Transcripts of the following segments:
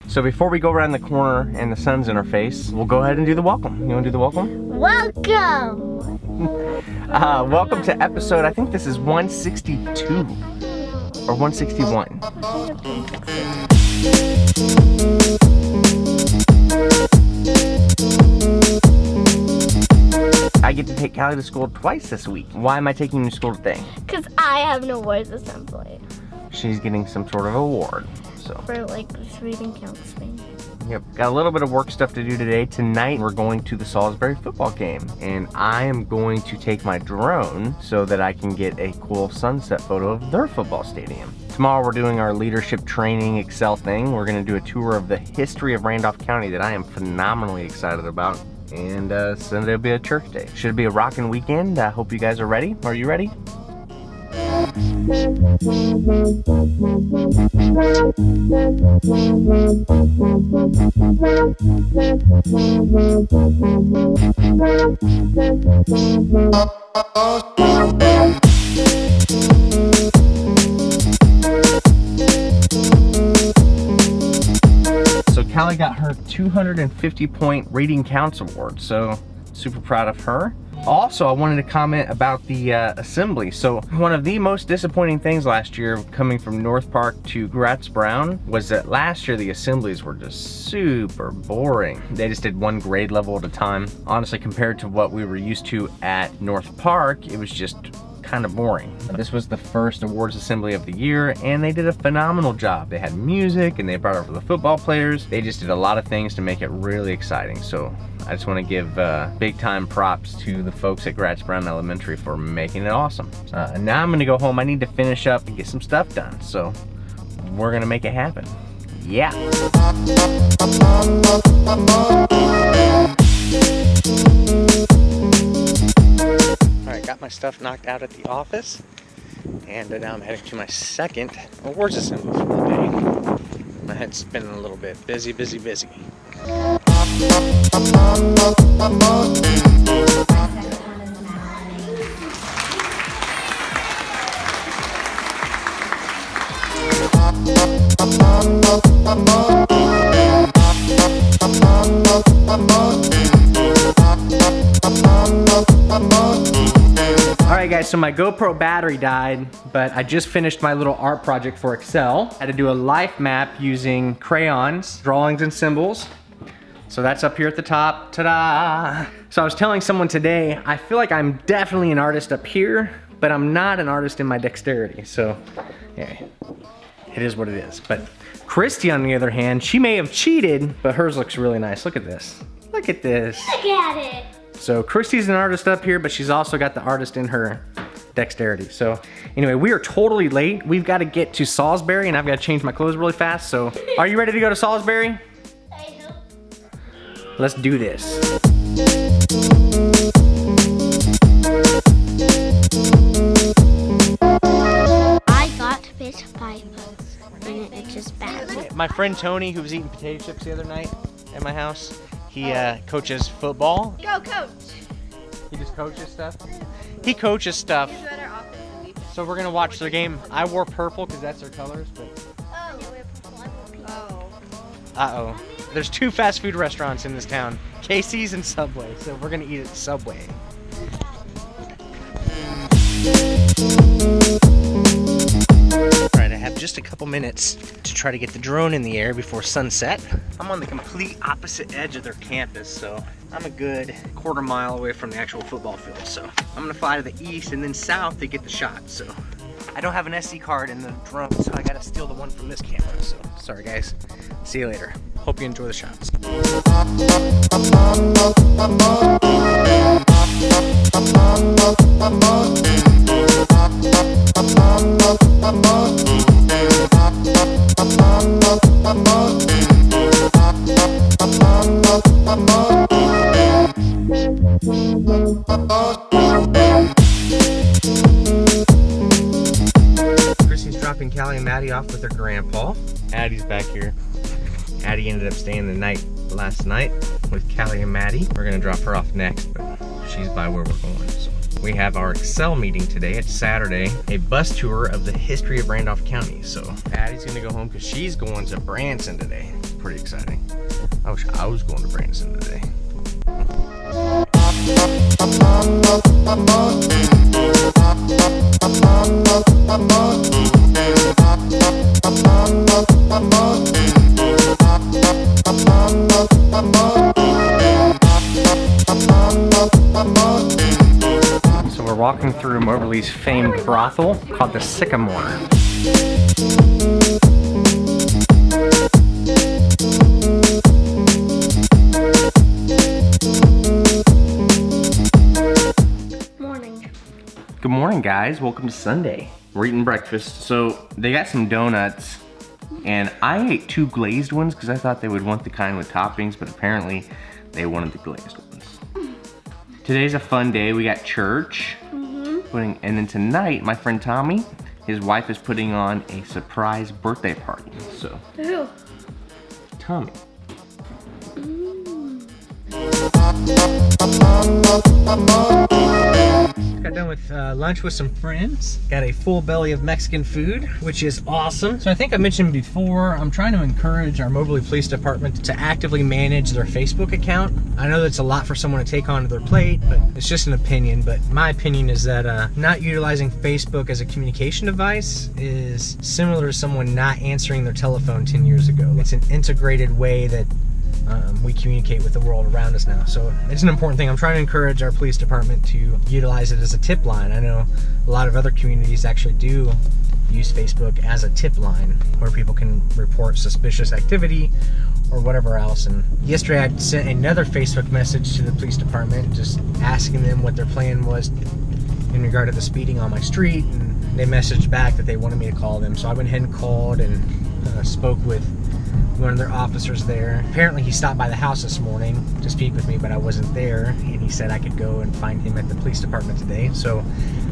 So before we go around the corner and the sun's in our face, we'll go ahead and do the welcome. You wanna do the welcome? Welcome! Welcome to episode, I think this is 162 or 161. I get to take Callie to school twice this week. Why am I taking you to school today? Because I have an awards assembly. She's getting some sort of award, so. For like this reading counseling. Yep, got a little bit of work stuff to do today. Tonight we're going to the Salisbury football game, and I am going to take my drone so that I can get a cool sunset photo of their football stadium. Tomorrow we're doing our leadership training Excel thing. We're gonna do a tour of the history of Randolph County that I am phenomenally excited about. And Sunday will be a church day. Should be a rocking weekend. I hope you guys are ready. Are you ready? So Callie got her 250-point reading counts award, so super proud of her. Also, I wanted to comment about the assembly. So one of the most disappointing things last year coming from North Park to Gratz Brown was that last year the assemblies were just super boring. They just did one grade level at a time. Honestly, compared to what we were used to at North Park, it was just kind of boring. This was the first awards assembly of the year, and they did a phenomenal job. They had music, and they brought over the football players. They just did a lot of things to make it really exciting. So I just want to give big time props to the folks at Gratz Brown Elementary for making it awesome. And now I'm gonna go home. I need to finish up and get some stuff done. So we're gonna make it happen. Yeah. Got my stuff knocked out at the office, and now I'm heading to my second awards assembly for the day. My head's spinning a little bit. Busy. Alright guys, so my GoPro battery died, but I just finished my little art project for Excel. I had to do a life map using crayons, drawings and symbols. So that's up here at the top, ta-da! So I was telling someone today, I feel like I'm definitely an artist up here, but I'm not an artist in my dexterity. So, yeah, it is what it is. But Christy, on the other hand, she may have cheated, but hers looks really nice. Look at this. Look at this. Look at it. So Christy's an artist up here, but she's also got the artist in her dexterity. So anyway, we are totally late. We've got to get to Salisbury, and I've got to change my clothes really fast. So are you ready to go to Salisbury? I hope. Let's do this. I got bit by bugs, and it's just bad. My friend Tony, who was eating potato chips the other night at my house, he coaches football. Go, coach. He just coaches stuff? He coaches stuff. Here's what our offense and defense. So we're gonna watch their game. I wore purple because that's their colors, but Oh, you wear purple, I wear pink. Oh. uh-oh. There's two fast food restaurants in this town, Casey's and Subway, so we're gonna eat at Subway. Alright, I have just a couple minutes to try to get the drone in the air before sunset. I'm on the complete opposite edge of their campus, so I'm a good quarter mile away from the actual football field. So I'm gonna fly to the east and then south to get the shot. So I don't have an SD card in the drone, so I gotta steal the one from this camera. So sorry guys, see you later. Hope you enjoy the shots. Chrissy's dropping Callie and Maddie off with her grandpa. Addie's back here. Addie ended up staying the night last night with Callie and Maddie. We're gonna drop her off next, but she's by where we're going. So we have our Excel meeting today. It's Saturday, a bus tour of the history of Randolph County. So Addie's gonna go home because she's going to Branson today. pretty exciting. I wish I was going to Branson today. So we're walking through Moberly's famed brothel called the Sycamore. Good morning, guys. Welcome to Sunday. We're eating breakfast. So they got some donuts, and I ate 2 glazed ones because I thought they would want the kind with toppings, but apparently they wanted the glazed ones. Today's a fun day. We got church, and then tonight, my friend Tommy, his wife is putting on a surprise birthday party. So, Who? Tommy. Got done with lunch with some friends. Got a full belly of Mexican food, which is awesome. So I think I mentioned before, I'm trying to encourage our Moberly Police Department to actively manage their Facebook account. I know that's a lot for someone to take onto their plate, but it's just an opinion. But my opinion is that not utilizing Facebook as a communication device is similar to someone not answering their telephone 10 years ago. It's an integrated way that we communicate with the world around us now. So it's an important thing. I'm trying to encourage our police department to utilize it as a tip line. I know a lot of other communities actually do use Facebook as a tip line where people can report suspicious activity or whatever else. And yesterday I sent another Facebook message to the police department just asking them what their plan was in regard to the speeding on my street, and they messaged back that they wanted me to call them. So I went ahead and called and spoke with one of their officers there. Apparently he stopped by the house this morning to speak with me, but I wasn't there, and he said I could go and find him at the police department today. So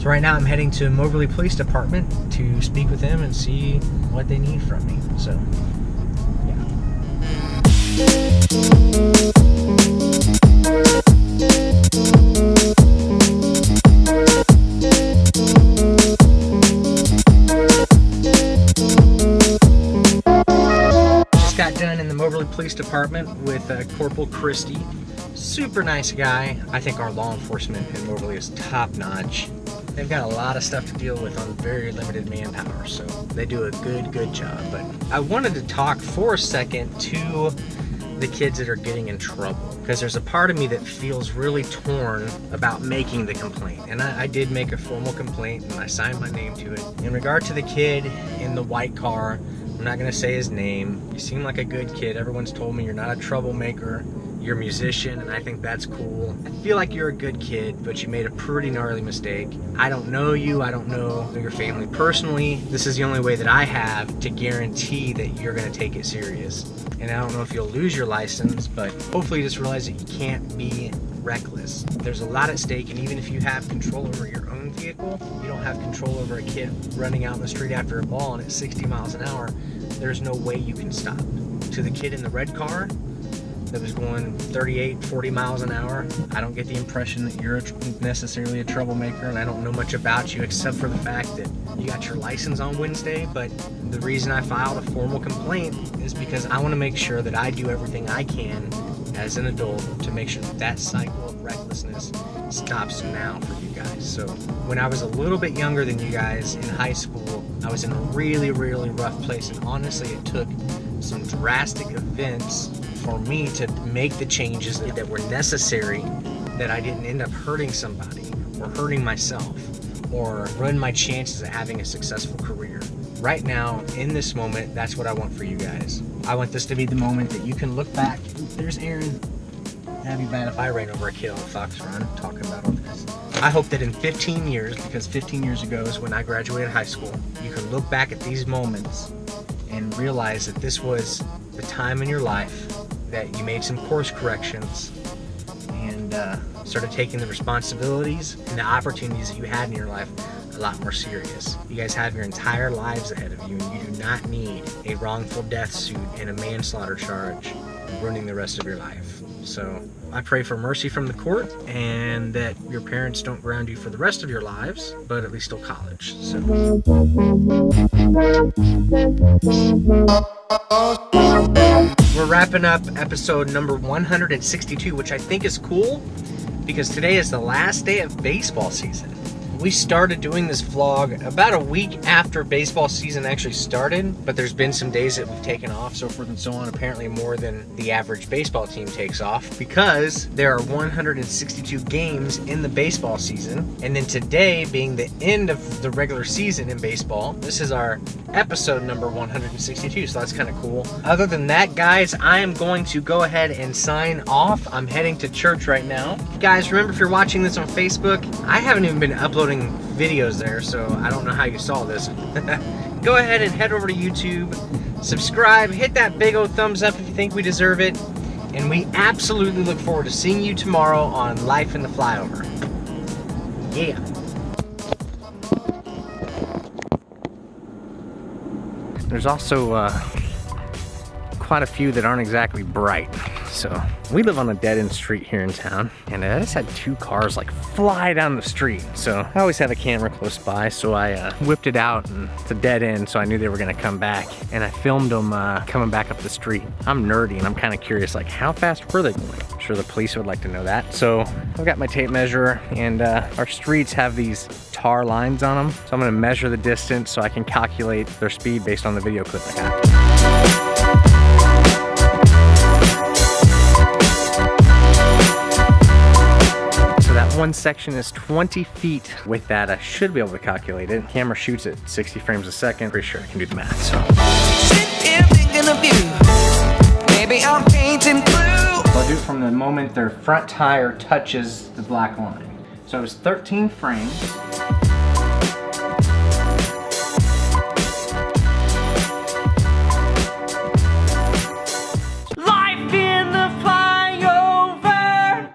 right now I'm heading to Moberly Police Department to speak with them and see what they need from me. So got done in the Moberly Police Department with Corporal Christie. Super nice guy. I think our law enforcement in Moberly is top notch. They've got a lot of stuff to deal with on very limited manpower, so they do a good job. But I wanted to talk for a second to the kids that are getting in trouble, because there's a part of me that feels really torn about making the complaint. And I did make a formal complaint, and I signed my name to it. In regard to the kid in the white car, I'm not gonna say his name. You seem like a good kid. Everyone's told me you're not a troublemaker. You're a musician, and I think that's cool. I feel like you're a good kid, but you made a pretty gnarly mistake. I don't know you. I don't know your family personally. This is the only way that I have to guarantee that you're gonna take it serious. And I don't know if you'll lose your license, but hopefully you just realize that you can't be reckless. There's a lot at stake, and even if you have control over your own vehicle, you don't have control over a kid running out in the street after a ball and at 60 miles an hour. There's no way you can stop. To the kid in the red car that was going 38, 40 miles an hour, I don't get the impression that you're necessarily a troublemaker, and I don't know much about you except for the fact that you got your license on Wednesday. But the reason I filed a formal complaint is because I want to make sure that I do everything I can as an adult to make sure that that cycle of recklessness stops now for you guys. So when I was a little bit younger than you guys in high school, I was in a really rough place, and honestly it took some drastic events for me to make the changes that were necessary, that I didn't end up hurting somebody or hurting myself or ruin my chances of having a successful career. Right now, in this moment, that's what I want for you guys. I want this to be the moment that you can look back. There's Aaron. That'd be bad if I ran over a kid on Fox Run talking about all this. I hope that in 15 years, because 15 years ago is when I graduated high school, you can look back at these moments and realize that this was the time in your life that you made some course corrections and started taking the responsibilities and the opportunities that you had in your life a lot more serious. You guys have your entire lives ahead of you, and you do not need a wrongful death suit and a manslaughter charge ruining the rest of your life. So I pray for mercy from the court, and that your parents don't ground you for the rest of your lives, but at least till college. So We're wrapping up episode number 162, which I think is cool because today is the last day of baseball season. We started doing this vlog about a week after baseball season actually started, but there's been some days that we've taken off, so forth and so on, apparently more than the average baseball team takes off, because there are 162 games in the baseball season, and then today being the end of the regular season in baseball, this is our episode number 162, so that's kind of cool. Other than that, guys, I am going to go ahead and sign off. I'm heading to church right now. Guys, remember, if you're watching this on Facebook, I haven't even been uploading videos there, so I don't know how you saw this. Go ahead and head over to YouTube, subscribe, hit that big old thumbs up if you think we deserve it, and we absolutely look forward to seeing you tomorrow on Life in the Flyover. Yeah. There's also quite a few that aren't exactly bright. So we live on a dead-end street here in town, and I just had two cars like fly down the street. So I always have a camera close by, so I whipped it out, and it's a dead end, so I knew they were gonna come back, and I filmed them coming back up the street. I'm nerdy, and I'm kind of curious, like, how fast were they going? I'm sure the police would like to know that. So I've got my tape measure, and our streets have these tar lines on them, so I'm gonna measure the distance so I can calculate their speed based on the video clip I got. One section is 20 feet. With that, I should be able to calculate it. Camera shoots at 60 frames a second. Pretty sure I can do the math, so. Maybe I'm painting blue. I'll do it from the moment their front tire touches the black line. So it was 13 frames. Life in the flyover.